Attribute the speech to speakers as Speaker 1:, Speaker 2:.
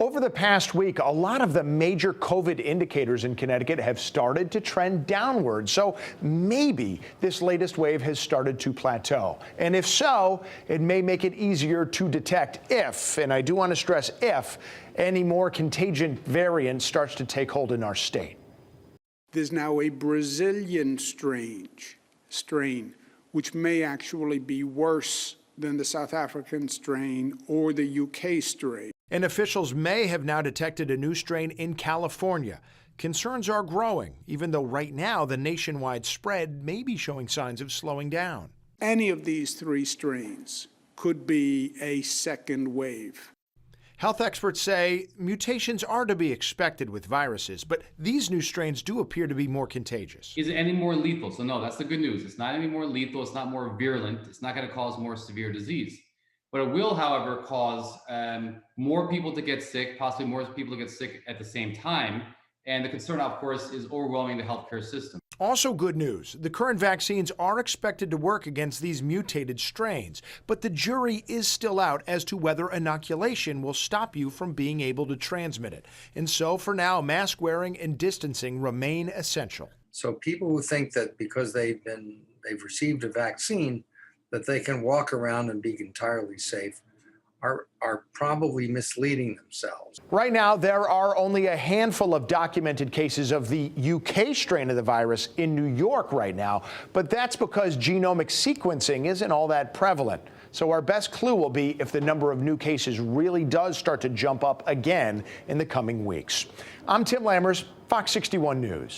Speaker 1: Over the past week, a lot of the major COVID indicators in Connecticut have started to trend downward. So maybe this latest wave has started to plateau. And if so, it may make it easier to detect if, and I do want to stress if, any more contagious variant starts to take hold in our state.
Speaker 2: There's now a Brazilian strain, which may actually be worse than the South African strain or the UK strain.
Speaker 1: And officials may have now detected a new strain in California. Concerns are growing, even though right now the nationwide spread may be showing signs of slowing down.
Speaker 2: Any of these three strains could be a second wave.
Speaker 1: Health experts say mutations are to be expected with viruses, but these new strains do appear to be more contagious.
Speaker 3: Is it any more lethal? So no, that's the good news. It's not any more lethal. It's not more virulent. It's not going to cause more severe disease. But it will, however, cause more people to get sick, possibly more people to get sick at the same time. And the concern, of course, is overwhelming the healthcare system.
Speaker 1: Also good news, the current vaccines are expected to work against these mutated strains, but the jury is still out as to whether inoculation will stop you from being able to transmit it. And so for now, mask wearing and distancing remain essential.
Speaker 4: So people who think that because they've received a vaccine, that they can walk around and be entirely safe are probably misleading themselves.
Speaker 1: Right now, there are only a handful of documented cases of the UK strain of the virus in New York right now, but that's because genomic sequencing isn't all that prevalent. So our best clue will be if the number of new cases really does start to jump up again in the coming weeks. I'm Tim Lammers, Fox 61 News.